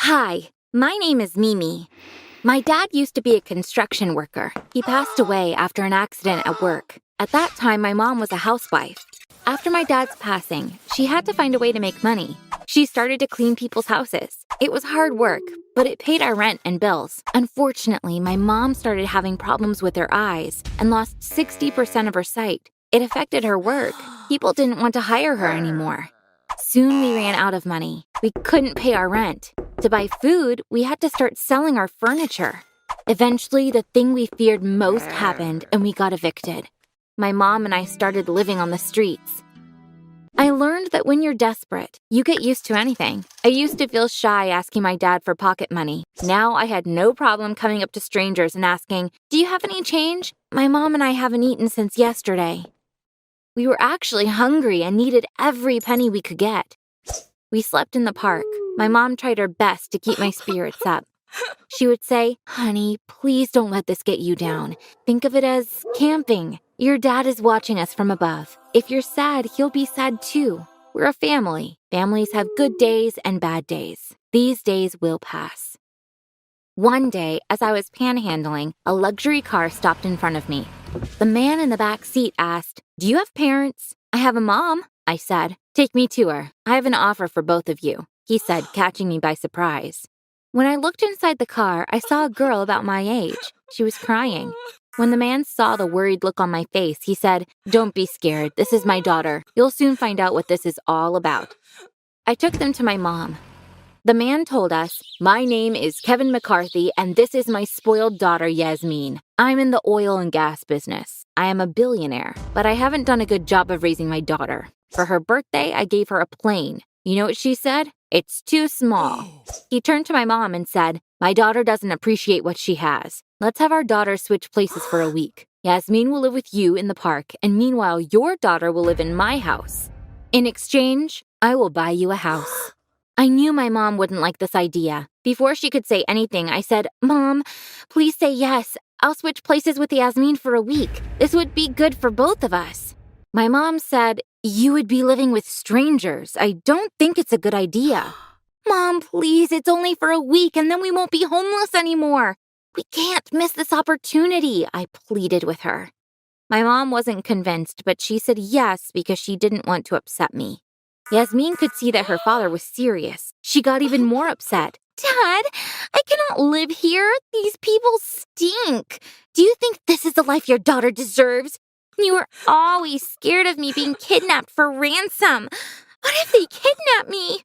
Hi, my name is Mimi. My dad used to be a construction worker. He passed away after an accident at work. At that time, my mom was a housewife. After my dad's passing, she had to find a way to make money. She started to clean people's houses. It was hard work, but it paid our rent and bills. Unfortunately, my mom started having problems with her eyes and lost 60% of her sight. It affected her work. People didn't want to hire her anymore. Soon we ran out of money. We couldn't pay our rent. To buy food, we had to start selling our furniture. Eventually, the thing we feared most happened and we got evicted. My mom and I started living on the streets. I learned that when you're desperate, you get used to anything. I used to feel shy asking my dad for pocket money. Now I had no problem coming up to strangers and asking, "Do you have any change? My mom and I haven't eaten since yesterday." We were actually hungry and needed every penny we could get. We slept in the park. My mom tried her best to keep my spirits up. She would say, "Honey, please don't let this get you down. Think of it as camping. Your dad is watching us from above. If you're sad, he'll be sad too. We're a family. Families have good days and bad days. These days will pass." One day, as I was panhandling, a luxury car stopped in front of me. The man in the back seat asked, "Do you have parents?" "I have a mom," I said. "Take me to her. I have an offer for both of you," he said, catching me by surprise. When I looked inside the car, I saw a girl about my age. She was crying. When the man saw the worried look on my face, he said, "Don't be scared. This is my daughter. You'll soon find out what this is all about." I took them to my mom. The man told us, "My name is Kevin McCarthy, and this is my spoiled daughter, Yasmin. I'm in the oil and gas business. I am a billionaire, but I haven't done a good job of raising my daughter. For her birthday, I gave her a plane. You know what she said? It's too small." He turned to my mom and said, "My daughter doesn't appreciate what she has. Let's have our daughter switch places for a week. Yasmin will live with you in the park, and meanwhile, your daughter will live in my house. In exchange, I will buy you a house." I knew my mom wouldn't like this idea. Before she could say anything, I said, "Mom, please say yes. I'll switch places with Yasmin for a week. This would be good for both of us." My mom said, "You would be living with strangers. I don't think it's a good idea." "Mom, please, it's only for a week and then we won't be homeless anymore. We can't miss this opportunity," I pleaded with her. My mom wasn't convinced, but she said yes because she didn't want to upset me. Yasmin could see that her father was serious. She got even more upset. "Dad, I cannot live here. These people stink. Do you think this is the life your daughter deserves? You were always scared of me being kidnapped for ransom. What if they kidnap me?"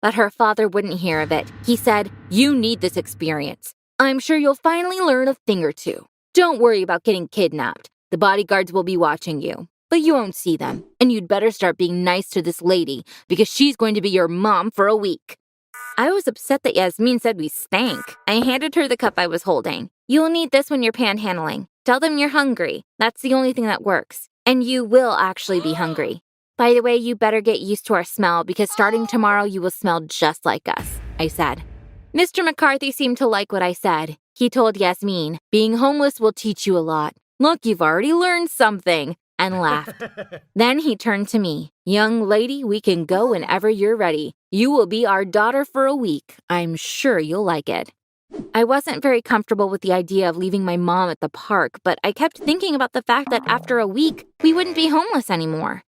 But her father wouldn't hear of it. He said, "You need this experience. I'm sure you'll finally learn a thing or two. Don't worry about getting kidnapped. The bodyguards will be watching you. But you won't see them, and you'd better start being nice to this lady because she's going to be your mom for a week." I was upset that Yasmin said we stank. I handed her the cup I was holding. "You'll need this when you're panhandling. Tell them you're hungry. That's the only thing that works. And you will actually be hungry. By the way, you better get used to our smell because starting tomorrow you will smell just like us," I said. Mr. McCarthy seemed to like what I said. He told Yasmin, "Being homeless will teach you a lot. Look, you've already learned something," and laughed. Then he turned to me. "Young lady, we can go whenever you're ready. You will be our daughter for a week. I'm sure you'll like it." I wasn't very comfortable with the idea of leaving my mom at the park, but I kept thinking about the fact that after a week, we wouldn't be homeless anymore.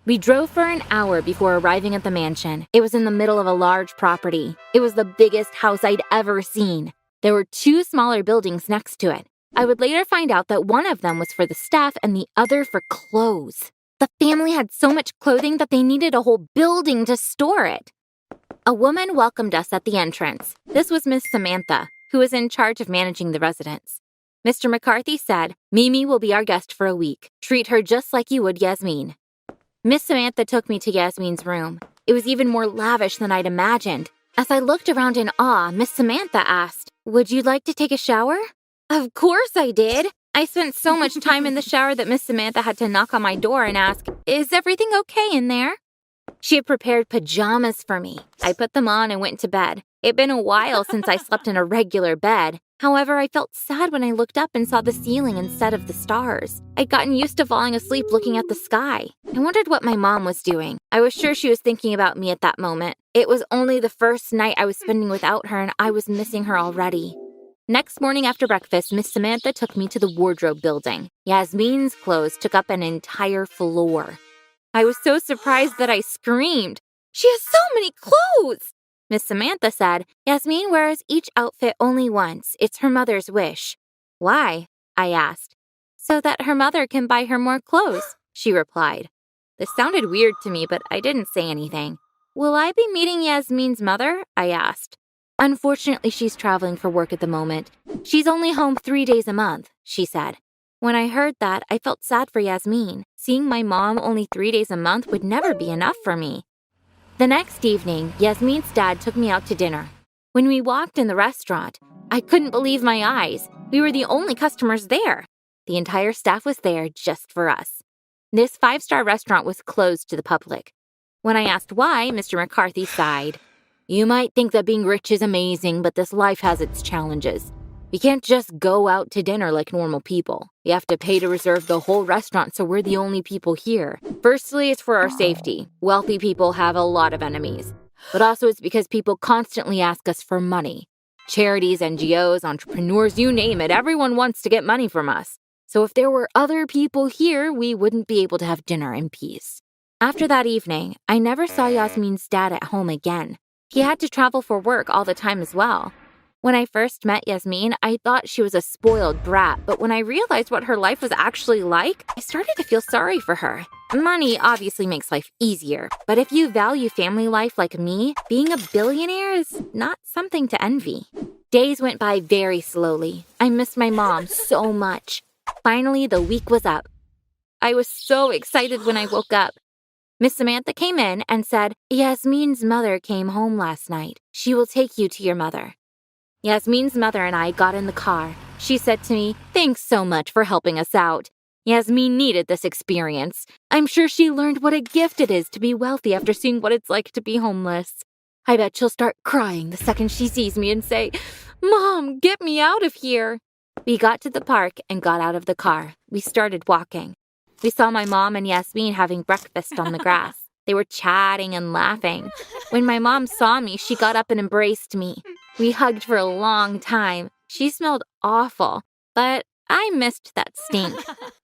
We drove for an hour before arriving at the mansion. It was in the middle of a large property. It was the biggest house I'd ever seen. There were 2 smaller buildings next to it. I would later find out that one of them was for the staff and the other for clothes. The family had so much clothing that they needed a whole building to store it. A woman welcomed us at the entrance. This was Miss Samantha, who was in charge of managing the residence. Mr. McCarthy said, "Mimi will be our guest for a week. Treat her just like you would Yasmin." Miss Samantha took me to Yasmin's room. It was even more lavish than I'd imagined. As I looked around in awe, Miss Samantha asked, "Would you like to take a shower?" Of course I did. I spent so much time in the shower that Miss Samantha had to knock on my door and ask, "Is everything okay in there?" She had prepared pajamas for me. I put them on and went to bed. It'd been a while since I slept in a regular bed. However, I felt sad when I looked up and saw the ceiling instead of the stars. I'd gotten used to falling asleep looking at the sky. I wondered what my mom was doing. I was sure she was thinking about me at that moment. It was only the first night I was spending without her, and I was missing her already. Next morning after breakfast, Miss Samantha took me to the wardrobe building. Yasmin's clothes took up an entire floor. I was so surprised that I screamed. "She has so many clothes!" Miss Samantha said, "Yasmin wears each outfit only once. It's her mother's wish." "Why?" I asked. "So that her mother can buy her more clothes," she replied. This sounded weird to me, but I didn't say anything. "Will I be meeting Yasmin's mother?" I asked. "Unfortunately, she's traveling for work at the moment. She's only home 3 days a month," she said. When I heard that, I felt sad for Yasmin. Seeing my mom only 3 days a month would never be enough for me. The next evening, Yasmin's dad took me out to dinner. When we walked in the restaurant, I couldn't believe my eyes. We were the only customers there. The entire staff was there just for us. This 5-star restaurant was closed to the public. When I asked why, Mr. McCarthy sighed. "You might think that being rich is amazing, but this life has its challenges. We can't just go out to dinner like normal people. We have to pay to reserve the whole restaurant, so we're the only people here. Firstly, it's for our safety. Wealthy people have a lot of enemies. But also it's because people constantly ask us for money. Charities, NGOs, entrepreneurs, you name it, everyone wants to get money from us. So if there were other people here, we wouldn't be able to have dinner in peace." After that evening, I never saw Yasmin's dad at home again. He had to travel for work all the time as well. When I first met Yasmin, I thought she was a spoiled brat, but when I realized what her life was actually like, I started to feel sorry for her. Money obviously makes life easier, but if you value family life like me, being a billionaire is not something to envy. Days went by very slowly. I missed my mom so much. Finally, the week was up. I was so excited when I woke up. Miss Samantha came in and said, "Yasmin's mother came home last night. She will take you to your mother." Yasmin's mother and I got in the car. She said to me, "Thanks so much for helping us out. Yasmin needed this experience. I'm sure she learned what a gift it is to be wealthy after seeing what it's like to be homeless. I bet she'll start crying the second she sees me and say, 'Mom, get me out of here.'" We got to the park and got out of the car. We started walking. We saw my mom and Yasmin having breakfast on the grass. They were chatting and laughing. When my mom saw me, she got up and embraced me. We hugged for a long time. She smelled awful, but I missed that stink.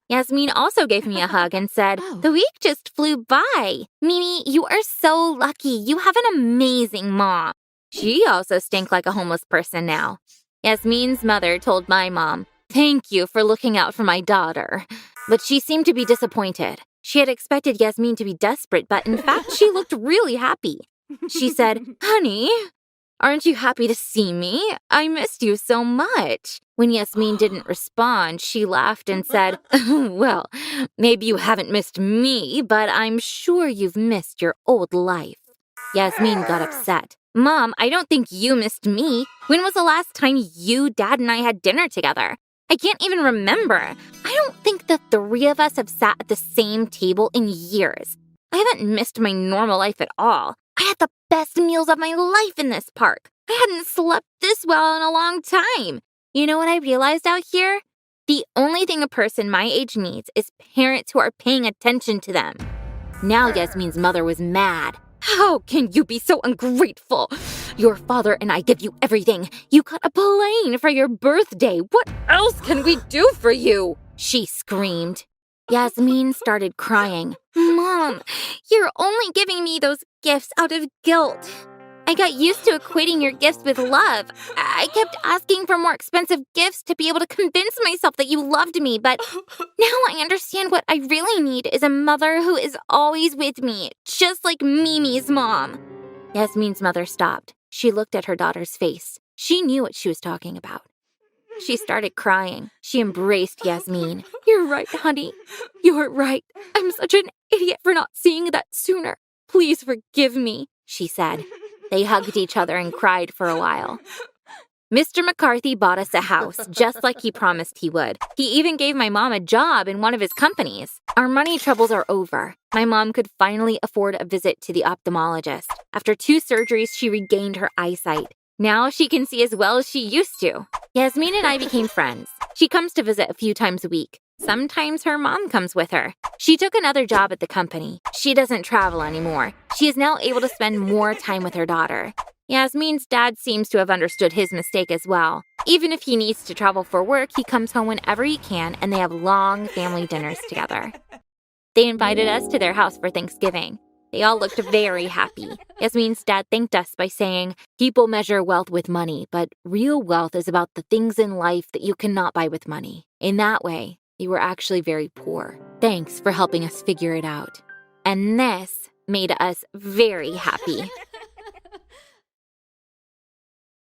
Yasmin also gave me a hug and said, "The week just flew by. Mimi, you are so lucky. You have an amazing mom." She also stank like a homeless person now. Yasmin's mother told my mom, "Thank you for looking out for my daughter." But she seemed to be disappointed. She had expected Yasmin to be desperate, but in fact, she looked really happy. She said, "Honey, aren't you happy to see me? I missed you so much." When Yasmin didn't respond, she laughed and said, "Well, maybe you haven't missed me, but I'm sure you've missed your old life." Yasmin got upset. "Mom, I don't think you missed me. When was the last time you, Dad, and I had dinner together? I can't even remember. I don't think the 3 of us have sat at the same table in years. I haven't missed my normal life at all. I had the best meals of my life in this park. I hadn't slept this well in a long time. You know what I realized out here? The only thing a person my age needs is parents who are paying attention to them." Now Yasmin's mother was mad. "How can you be so ungrateful? Your father and I give you everything. You got a plane for your birthday. What else can we do for you?" she screamed. Yasmin started crying. "Mom, you're only giving me those gifts out of guilt. I got used to equating your gifts with love. I kept asking for more expensive gifts to be able to convince myself that you loved me, but now I understand what I really need is a mother who is always with me, just like Mimi's mom." Yasmin's mother stopped. She looked at her daughter's face. She knew what she was talking about. She started crying. She embraced Yasmin. "You're right, honey. You're right. I'm such an idiot for not seeing that sooner. Please forgive me," she said. They hugged each other and cried for a while. Mr. McCarthy bought us a house, just like he promised he would. He even gave my mom a job in one of his companies. Our money troubles are over. My mom could finally afford a visit to the ophthalmologist. After 2 surgeries, she regained her eyesight. Now she can see as well as she used to. Yasmin and I became friends. She comes to visit a few times a week. Sometimes her mom comes with her. She took another job at the company. She doesn't travel anymore. She is now able to spend more time with her daughter. Yasmin's dad seems to have understood his mistake as well. Even if he needs to travel for work, he comes home whenever he can, and they have long family dinners together. They invited us to their house for Thanksgiving. They all looked very happy. Yasmin's dad thanked us by saying, "People measure wealth with money, but real wealth is about the things in life that you cannot buy with money." In that way, they were actually very poor. Thanks for helping us figure it out. And this made us very happy.